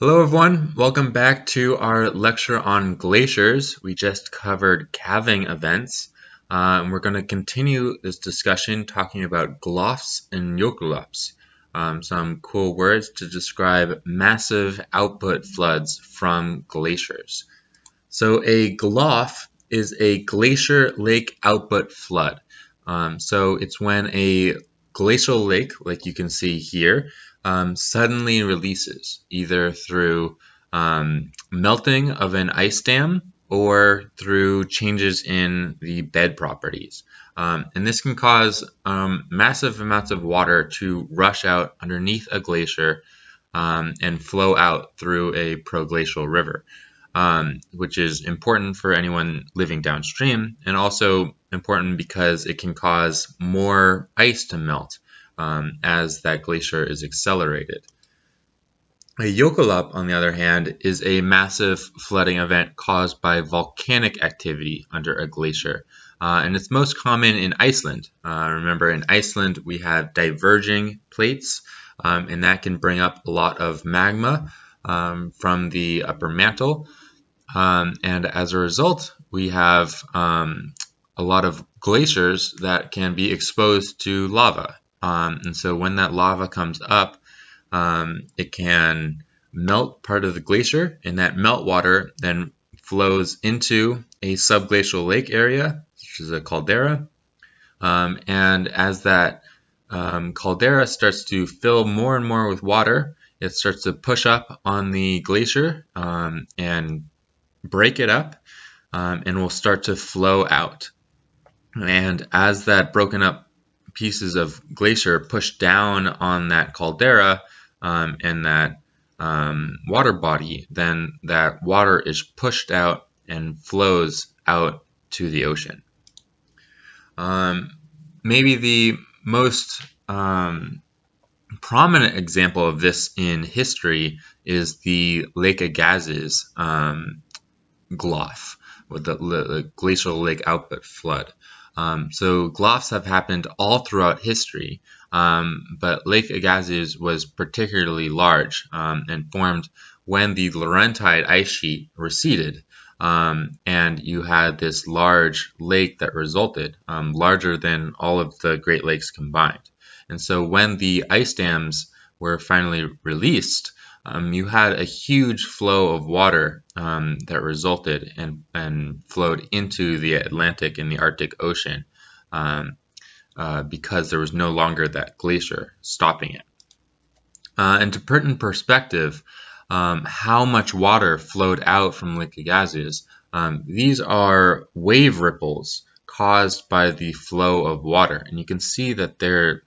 Hello everyone, welcome back to our lecture on glaciers. We just covered calving events. And we're going to continue this discussion talking about GLOFs and Jokulhlaups, some cool words to describe massive output floods from glaciers. So a GLOF is a glacier lake output flood. So it's when a glacial lake, like you can see here, suddenly releases, either through melting of an ice dam or through changes in the bed properties. And this can cause massive amounts of water to rush out underneath a glacier and flow out through a proglacial river. Which is important for anyone living downstream, and also important because it can cause more ice to melt as that glacier is accelerated. A Jokulhlaup, on the other hand, is a massive flooding event caused by volcanic activity under a glacier. And it's most common in Iceland. Remember, in Iceland, we have diverging plates, and that can bring up a lot of magma from the upper mantle. And as a result, we have a lot of glaciers that can be exposed to lava. And so when that lava comes up, it can melt part of the glacier, and that meltwater then flows into a subglacial lake area, which is a caldera. And as that caldera starts to fill more and more with water, it starts to push up on the glacier and break it up, and will start to flow out. And as that broken up pieces of glacier push down on that caldera and that water body, then that water is pushed out and flows out to the ocean. Maybe the most prominent example of this in history is the Lake Agassiz GLOF, with the glacial lake output flood. So GLOFs have happened all throughout history, but Lake Agassiz was particularly large and formed when the Laurentide ice sheet receded, and you had this large lake that resulted, larger than all of the Great Lakes combined. And so when the ice dams were finally released, you had a huge flow of water that resulted and flowed into the Atlantic and the Arctic Ocean because there was no longer that glacier stopping it. And to put in perspective how much water flowed out from Lake Agassiz, these are wave ripples caused by the flow of water. And you can see that they're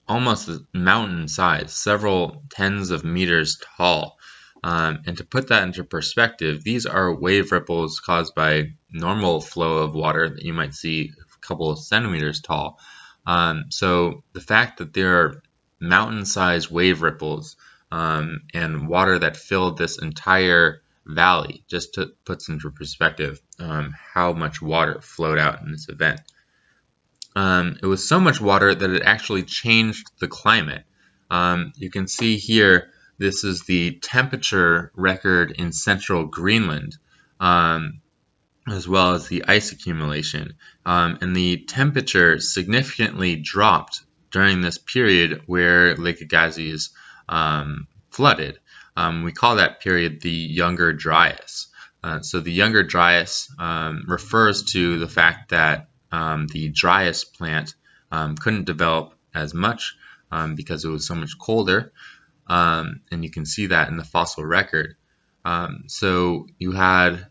almost mountain size, several tens of meters tall. And to put that into perspective, these are wave ripples caused by normal flow of water that you might see a couple of centimeters tall. So the fact that there are mountain-sized wave ripples and water that filled this entire valley just puts into perspective how much water flowed out in this event. It was so much water that it actually changed the climate. You can see here, this is the temperature record in central Greenland, as well as the ice accumulation. And the temperature significantly dropped during this period where Lake Agassiz flooded. We call that period the Younger Dryas. So the Younger Dryas refers to the fact that the Dryas plant couldn't develop as much because it was so much colder, and you can see that in the fossil record. So you had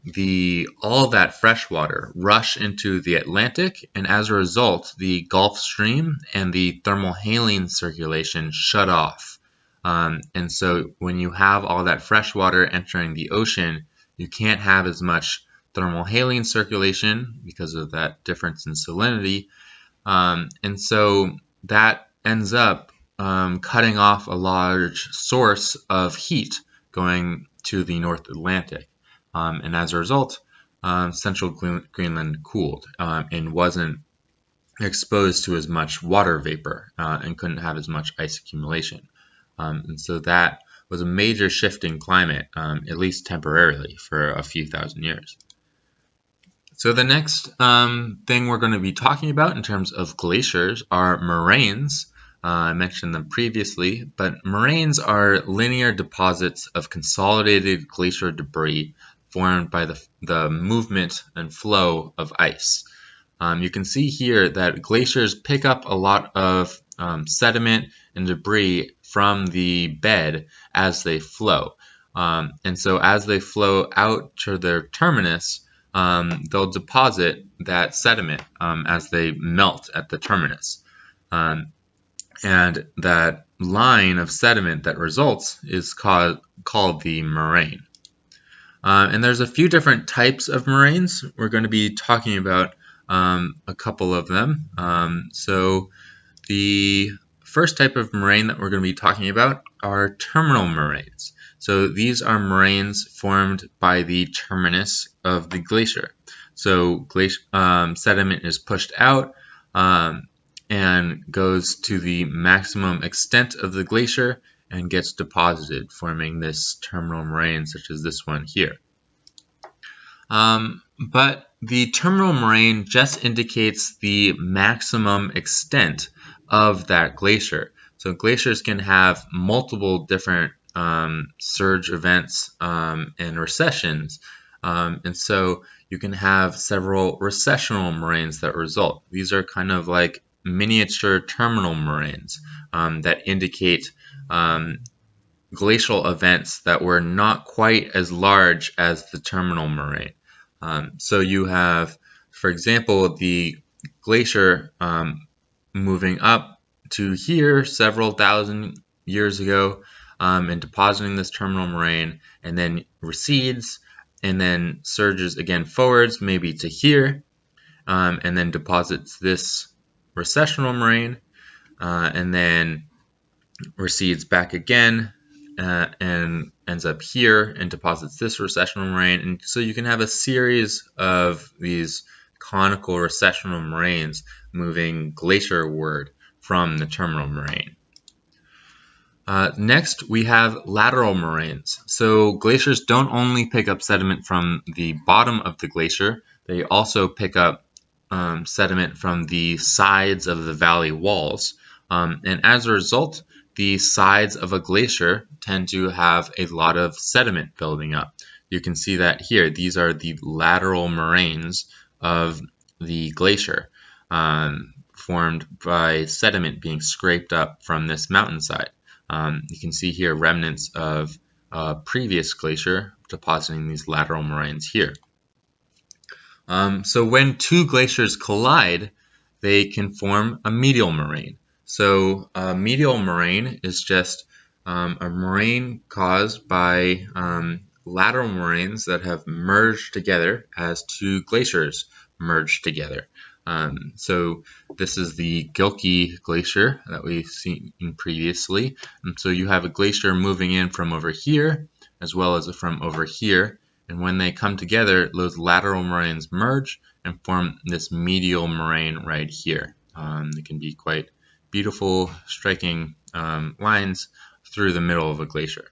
all that fresh water rush into the Atlantic, and as a result, the Gulf Stream and the thermohaline circulation shut off. And so when you have all that fresh water entering the ocean, you can't have as much thermohaline circulation because of that difference in salinity. And so that ends up cutting off a large source of heat going to the North Atlantic. And as a result, central Greenland cooled and wasn't exposed to as much water vapor and couldn't have as much ice accumulation. And so that was a major shift in climate, at least temporarily, for a few thousand years. So the next thing we're going to be talking about in terms of glaciers are moraines. I mentioned them previously, but moraines are linear deposits of consolidated glacier debris formed by the movement and flow of ice. You can see here that glaciers pick up a lot of sediment and debris from the bed as they flow. And so as they flow out to their terminus, they'll deposit that sediment as they melt at the terminus. And that line of sediment that results is called the moraine. And there's a few different types of moraines. We're going to be talking about a couple of them. So the first type of moraine that we're going to be talking about are terminal moraines. So these are moraines formed by the terminus of the glacier. So sediment is pushed out and goes to the maximum extent of the glacier and gets deposited, forming this terminal moraine such as this one here. But the terminal moraine just indicates the maximum extent of that glacier. So glaciers can have multiple different surge events and recessions. And so you can have several recessional moraines that result. These are kind of like miniature terminal moraines that indicate glacial events that were not quite as large as the terminal moraine. So you have, for example, the glacier moving up to here several thousand years ago and depositing this terminal moraine, and then recedes and then surges again forwards, maybe to here, and then deposits this recessional moraine, and then recedes back again and ends up here and deposits this recessional moraine. And so you can have a series of these conical recessional moraines moving glacierward from the terminal moraine. Next, we have lateral moraines. So glaciers don't only pick up sediment from the bottom of the glacier, they also pick up sediment from the sides of the valley walls. And as a result, the sides of a glacier tend to have a lot of sediment building up. You can see that here. These are the lateral moraines of the glacier, formed by sediment being scraped up from this mountainside. You can see here remnants of a previous glacier depositing these lateral moraines here. So when two glaciers collide, they can form a medial moraine. So a medial moraine is just a moraine caused by lateral moraines that have merged together as two glaciers merged together. So this is the Gilkey Glacier that we've seen previously. And so you have a glacier moving in from over here as well as from over here. And when they come together, those lateral moraines merge and form this medial moraine right here. It can be quite beautiful, striking lines through the middle of a glacier.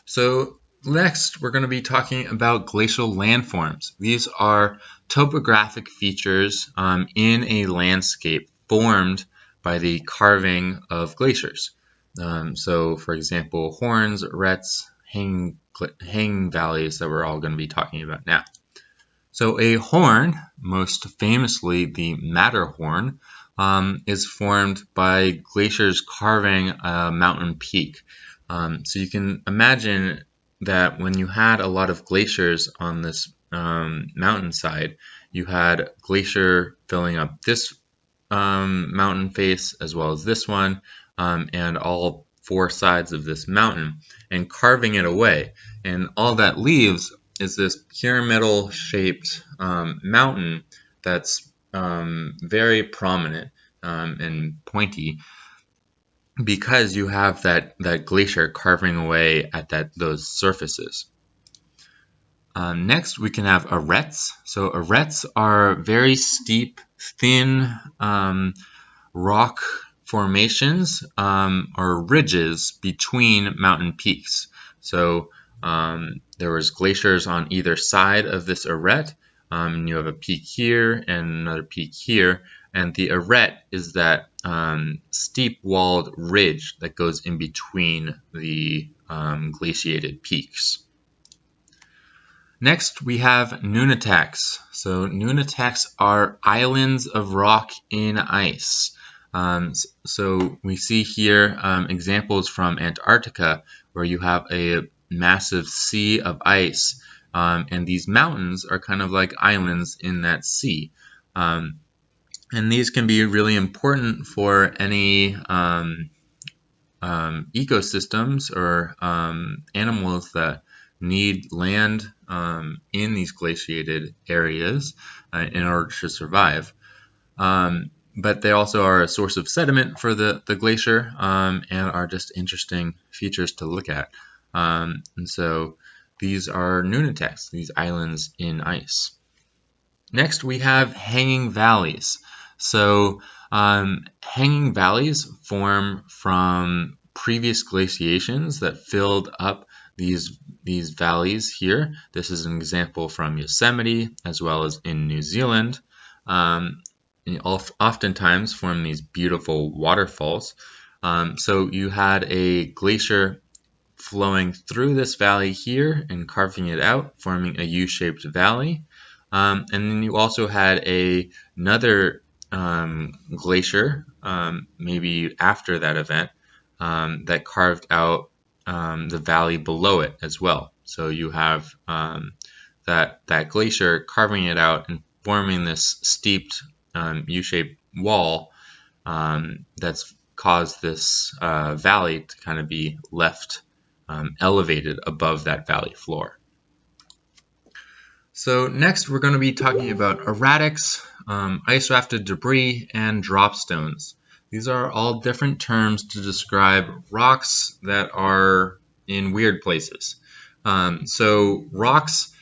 So next, we're going to be talking about glacial landforms. These are topographic features in a landscape formed by the carving of glaciers. So, for example, horns, rets, hanging valleys that we're all going to be talking about now. So a horn, most famously the Matterhorn, is formed by glaciers carving a mountain peak. So you can imagine that when you had a lot of glaciers on this mountainside, you had glacier filling up this mountain face as well as this one, and all four sides of this mountain, and carving it away. And all that leaves is this pyramidal shaped mountain that's very prominent and pointy, because you have that glacier carving away at those surfaces. Next, we can have arêtes. So arêtes are very steep, thin rock formations or ridges between mountain peaks. So there was glaciers on either side of this arête. You have a peak here and another peak here. And the arête is that steep-walled ridge that goes in between the glaciated peaks. Next, we have nunataks. So nunataks are islands of rock in ice. So we see here examples from Antarctica where you have a massive sea of ice, and these mountains are kind of like islands in that sea. And these can be really important for any ecosystems or animals that need land in these glaciated areas in order to survive. But they also are a source of sediment for the glacier and are just interesting features to look at. And so these are nunataks, these islands in ice. Next, we have hanging valleys. So hanging valleys form from previous glaciations that filled up these valleys here. This is an example from Yosemite as well as in New Zealand. Oftentimes form these beautiful waterfalls. So you had a glacier flowing through this valley here and carving it out, forming a U-shaped valley. And then you also had another glacier, maybe after that event, that carved out the valley below it as well. So you have that glacier carving it out and forming this steeped U-shaped wall that's caused this valley to kind of be left elevated above that valley floor. So next we're going to be talking about erratics, ice-rafted debris, and drop stones. These are all different terms to describe rocks that are in weird places. So rocks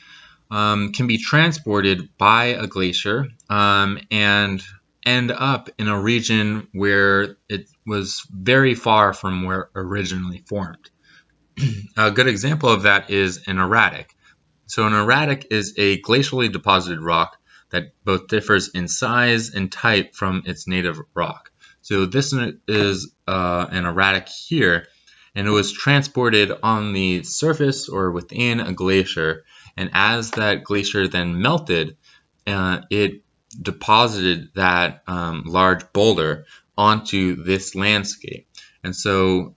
can be transported by a glacier and end up in a region where it was very far from where it originally formed. A good example of that is an erratic. So an erratic is a glacially deposited rock that both differs in size and type from its native rock. So this is an erratic here, and it was transported on the surface or within a glacier, and as that glacier then melted, it deposited that large boulder onto this landscape. And so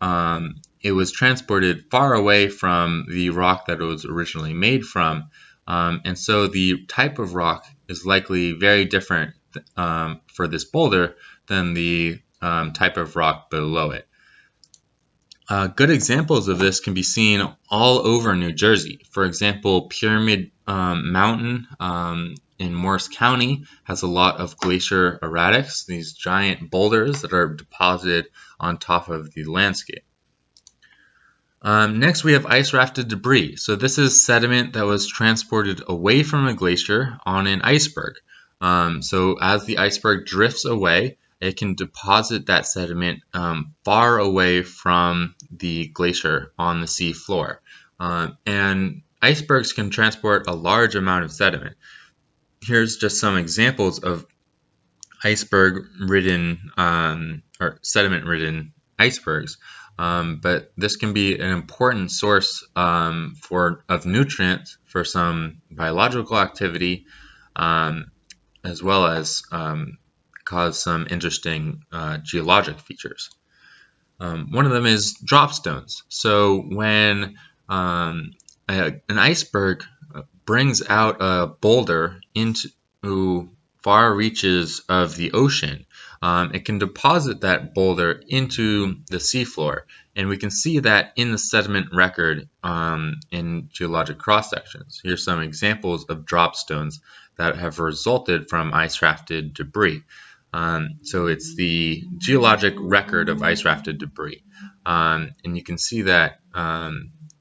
it was transported far away from the rock that it was originally made from. And so the type of rock is likely very different for this boulder than the type of rock below it. Good examples of this can be seen all over New Jersey. For example, Pyramid Mountain in Morris County has a lot of glacier erratics, these giant boulders that are deposited on top of the landscape. Next, we have ice-rafted debris. So this is sediment that was transported away from a glacier on an iceberg. So as the iceberg drifts away, it can deposit that sediment far away from the glacier on the sea floor. And icebergs can transport a large amount of sediment. Here's just some examples of iceberg-ridden or sediment-ridden icebergs. But this can be an important source of nutrients for some biological activity, as well as cause some interesting geologic features. One of them is drop stones. So when an iceberg brings out a boulder into far reaches of the ocean, it can deposit that boulder into the seafloor. And we can see that in the sediment record in geologic cross-sections. Here's some examples of drop stones that have resulted from ice-rafted debris. So it's the geologic record of ice-rafted debris. And you can see that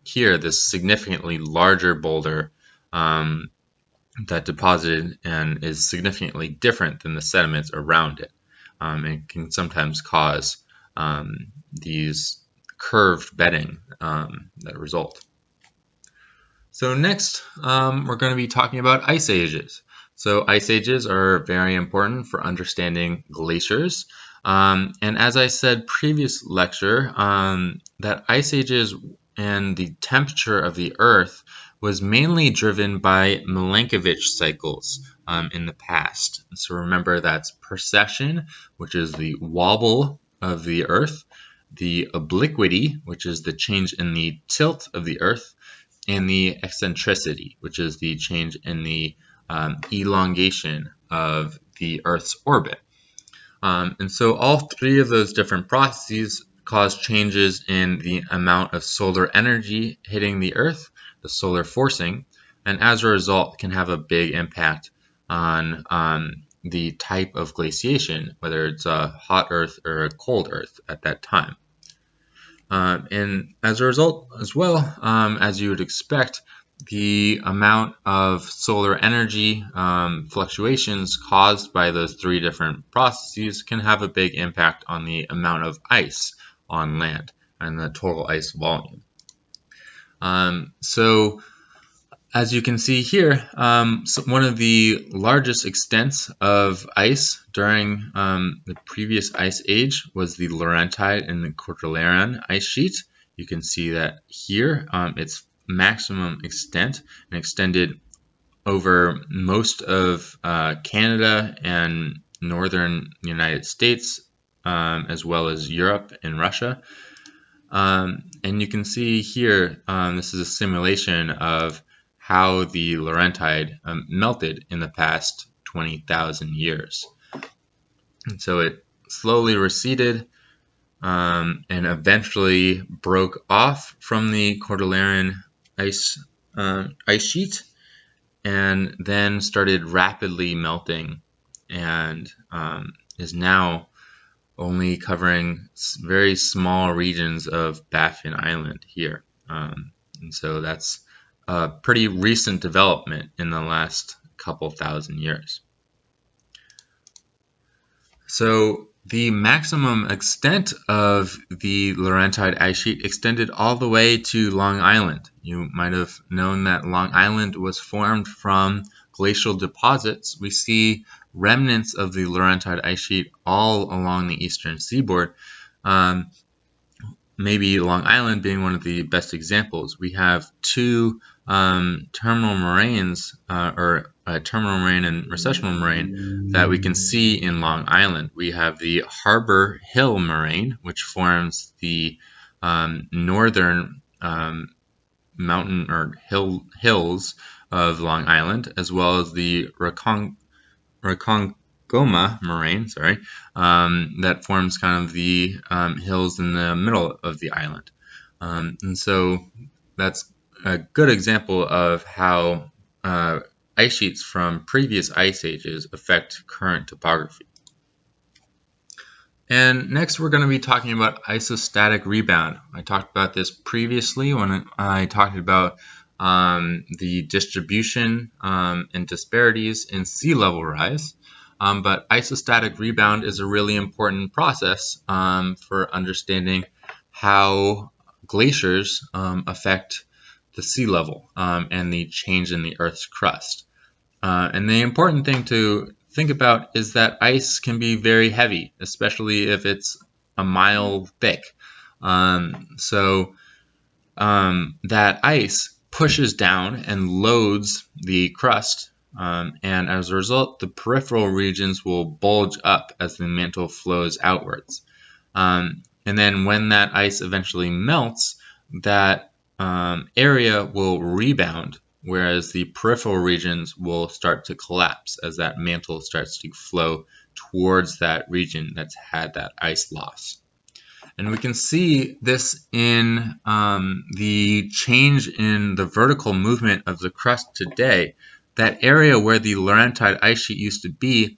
here, this significantly larger boulder that deposited and is significantly different than the sediments around it. and can sometimes cause these curved bedding that result. So next, we're going to be talking about ice ages. So ice ages are very important for understanding glaciers. And as I said previous lecture, that ice ages and the temperature of the Earth was mainly driven by Milankovitch cycles in the past. So remember, that's precession, which is the wobble of the Earth, the obliquity, which is the change in the tilt of the Earth, and the eccentricity, which is the change in the elongation of the Earth's orbit. And so all three of those different processes cause changes in the amount of solar energy hitting the Earth, the solar forcing, and as a result can have a big impact on the type of glaciation, whether it's a hot Earth or a cold Earth at that time. And as a result, as well, as you would expect, the amount of solar energy fluctuations caused by those three different processes can have a big impact on the amount of ice on land and the total ice volume. So as you can see here, one of the largest extents of ice during the previous ice age was the Laurentide and the Cordilleran ice sheet. You can see that here, its maximum extent and extended over most of Canada and northern United States, as well as Europe and Russia. And you can see here, this is a simulation of how the Laurentide melted in the past 20,000 years. And so it slowly receded and eventually broke off from the Cordilleran ice sheet and then started rapidly melting and is now only covering very small regions of Baffin Island here. And so that's a pretty recent development in the last couple thousand years. So the maximum extent of the Laurentide ice sheet extended all the way to Long Island. You might have known that Long Island was formed from glacial deposits. We see remnants of the Laurentide ice sheet all along the eastern seaboard. Maybe Long Island being one of the best examples. We have two terminal moraines, or a terminal moraine and recessional moraine, that we can see in Long Island. We have the Harbor Hill moraine, which forms the northern mountain or hills of Long Island, as well as the Ronkonkoma moraine, that forms kind of the hills in the middle of the island. And so that's a good example of how ice sheets from previous ice ages affect current topography. And next we're going to be talking about isostatic rebound. I talked about this previously when I talked about the distribution and disparities in sea level rise. But isostatic rebound is a really important process for understanding how glaciers affect the sea level and the change in the Earth's crust. And the important thing to think about is that ice can be very heavy, especially if it's a mile thick. So that ice pushes down and loads the crust, and as a result, the peripheral regions will bulge up as the mantle flows outwards. And then when that ice eventually melts, that area will rebound, whereas the peripheral regions will start to collapse as that mantle starts to flow towards that region that's had that ice loss. And we can see this in the change in the vertical movement of the crust today. That area where the Laurentide ice sheet used to be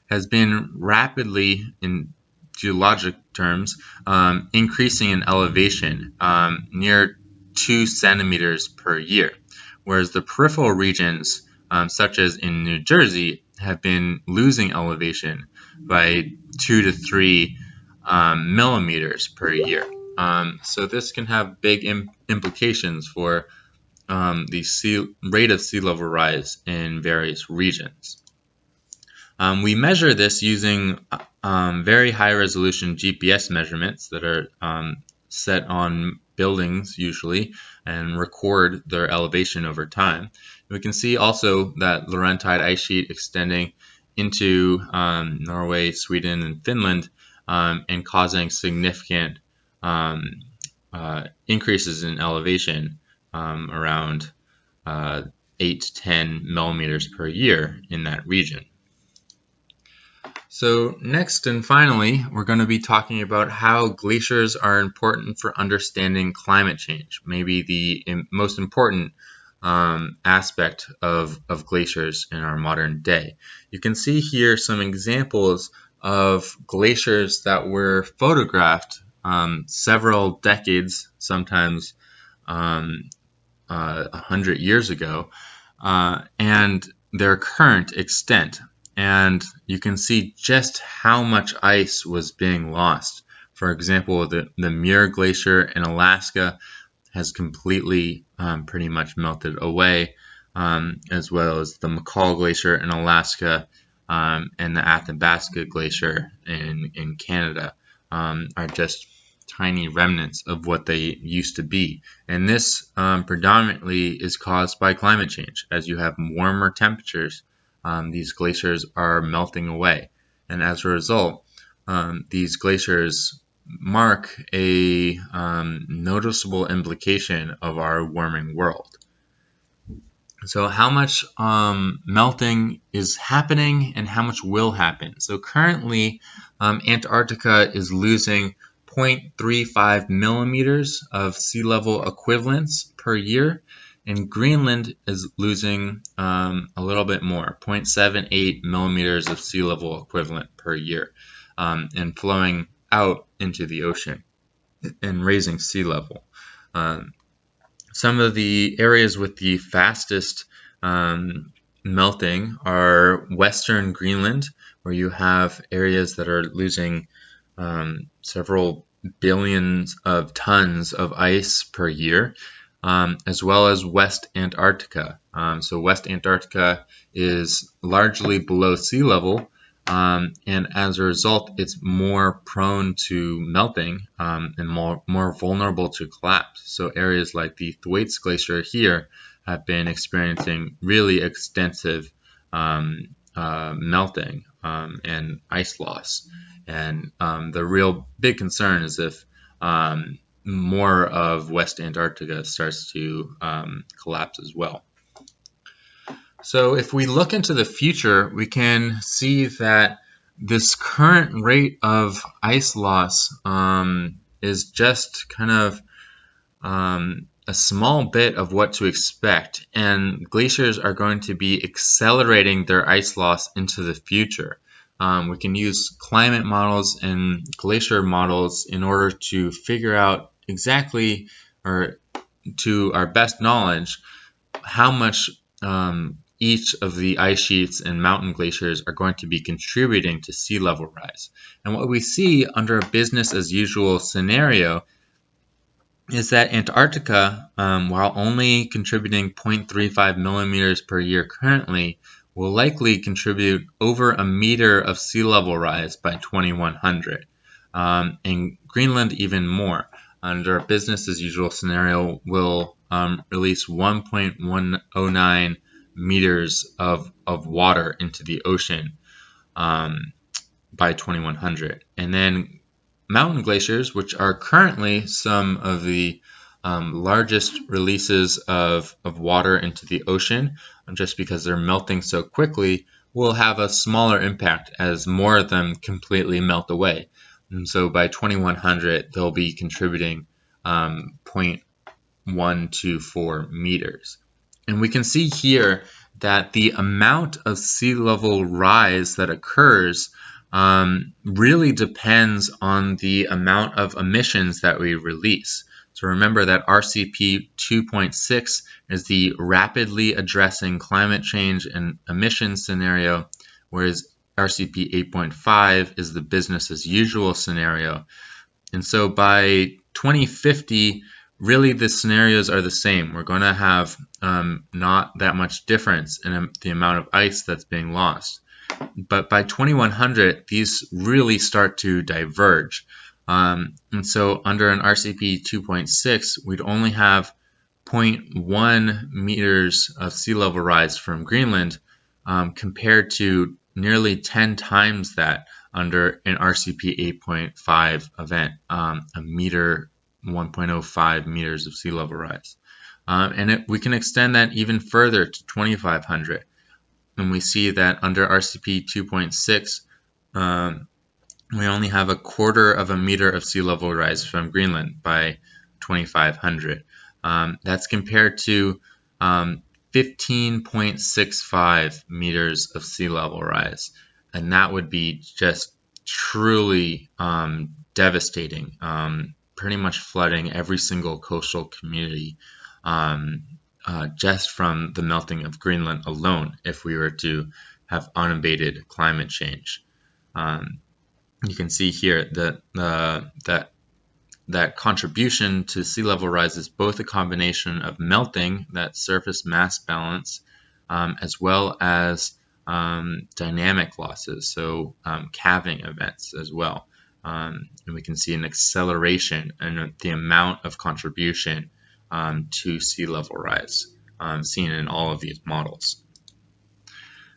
has been rapidly, in geologic terms, increasing in elevation near 2 centimeters per year, whereas the peripheral regions, such as in New Jersey, have been losing elevation by 2 to 3 millimeters per year. So this can have big implications for the rate of sea level rise in various regions. We measure this using very high resolution GPS measurements that are set on buildings usually and record their elevation over time. We can see also that Laurentide ice sheet extending into Norway, Sweden, and Finland and causing significant increases in elevation around 8 to 10 millimeters per year in that region. So next and finally, we're going to be talking about how glaciers are important for understanding climate change, maybe the most important aspect of glaciers in our modern day. You can see here some examples of glaciers that were photographed several decades, sometimes 100 years ago, and their current extent. And you can see just how much ice was being lost. For example, the Muir Glacier in Alaska has completely pretty much melted away, as well as the McCall Glacier in Alaska and the Athabasca Glacier in Canada are just tiny remnants of what they used to be. And this predominantly is caused by climate change. As you have warmer temperatures, these glaciers are melting away. And as a result, these glaciers mark a noticeable implication of our warming world. So how much melting is happening and how much will happen? So currently, Antarctica is losing 0.35 millimeters of sea level equivalents per year, and Greenland is losing a little bit more, 0.78 millimeters of sea level equivalent per year, and flowing out into the ocean and raising sea level. Some of the areas with the fastest melting are Western Greenland, where you have areas that are losing several billions of tons of ice per year, as well as West Antarctica. So West Antarctica is largely below sea level, and as a result, it's more prone to melting and more vulnerable to collapse. So areas like the Thwaites Glacier here have been experiencing really extensive melting and ice loss. And the real big concern is if more of West Antarctica starts to collapse as well. So if we look into the future, we can see that this current rate of ice loss is just kind of a small bit of what to expect, and glaciers are going to be accelerating their ice loss into the future. We can use climate models and glacier models in order to figure out exactly, or to our best knowledge, how much each of the ice sheets and mountain glaciers are going to be contributing to sea level rise. And what we see under a business as usual scenario is that Antarctica, while only contributing 0.35 millimeters per year currently, will likely contribute over a meter of sea level rise by 2100, and Greenland even more. Under a business as usual scenario, will release 1.109 meters of water into the ocean by 2100. And then mountain glaciers, which are currently some of the largest releases of water into the ocean, just because they're melting so quickly, will have a smaller impact as more of them completely melt away. And so by 2100, they'll be contributing 0.124 meters. And we can see here that the amount of sea level rise that occurs really depends on the amount of emissions that we release. So remember that RCP 2.6 is the rapidly addressing climate change and emissions scenario, whereas RCP 8.5 is the business as usual scenario. And so by 2050, really the scenarios are the same. We're going to have not that much difference in the amount of ice that's being lost. But by 2100, these really start to diverge. And so under an RCP 2.6, we'd only have 0.1 meters of sea level rise from Greenland compared to nearly 10 times that under an RCP 8.5 event, a meter, 1.05 meters of sea level rise. We can extend that even further to 2500. And we see that under RCP 2.6, we only have a quarter of a meter of sea level rise from Greenland by 2500. That's compared to 15.65 meters of sea level rise. And that would be just truly devastating, pretty much flooding every single coastal community just from the melting of Greenland alone if we were to have unabated climate change. You can see here that that contribution to sea level rise is both a combination of melting, that surface mass balance, as well as dynamic losses, so calving events as well. And we can see an acceleration in the amount of contribution to sea level rise seen in all of these models.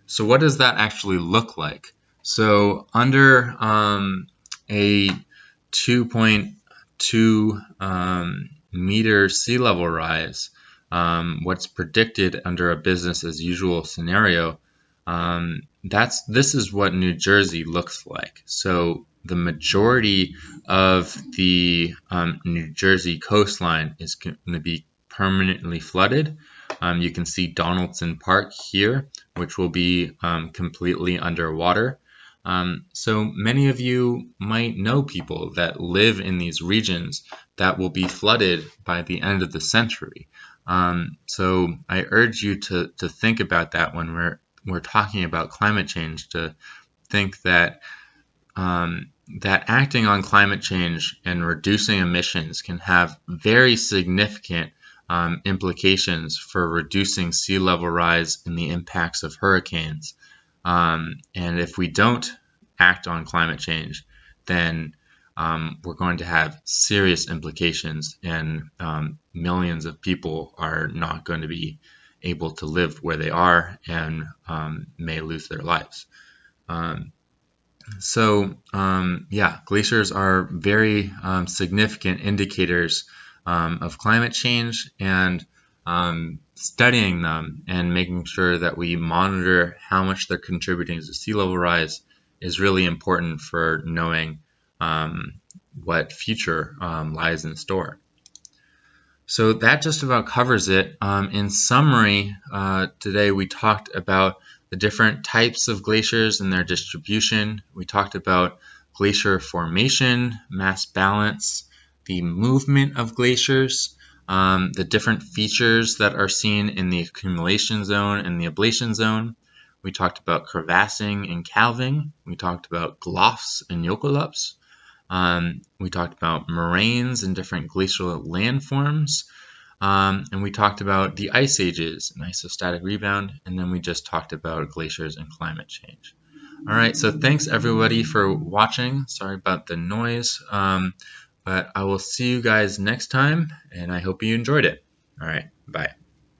So what does that actually look like? So under a 2.2 meter sea level rise, what's predicted under a business as usual scenario, this is what New Jersey looks like. So the majority of the New Jersey coastline is going to be permanently flooded. You can see Donaldson Park here, which will be completely underwater. So many of you might know people that live in these regions that will be flooded by the end of the century. So I urge you to think about that when we're talking about climate change, to think that that acting on climate change and reducing emissions can have very significant implications for reducing sea level rise and the impacts of hurricanes. And if we don't act on climate change, then we're going to have serious implications, and millions of people are not going to be able to live where they are and may lose their lives. Glaciers are very significant indicators of climate change, and studying them and making sure that we monitor how much they're contributing to sea level rise is really important for knowing what future lies in store. So that just about covers it. In summary, today we talked about the different types of glaciers and their distribution. We talked about glacier formation, mass balance, the movement of glaciers, the different features that are seen in the accumulation zone and the ablation zone. We talked about crevassing and calving. We talked about GLOFs and Jokulhlaups. We talked about moraines and different glacial landforms. And we talked about the ice ages and isostatic rebound. And then we just talked about glaciers and climate change. All right, so thanks everybody for watching. Sorry about the noise. But I will see you guys next time, and I hope you enjoyed it. All right, bye.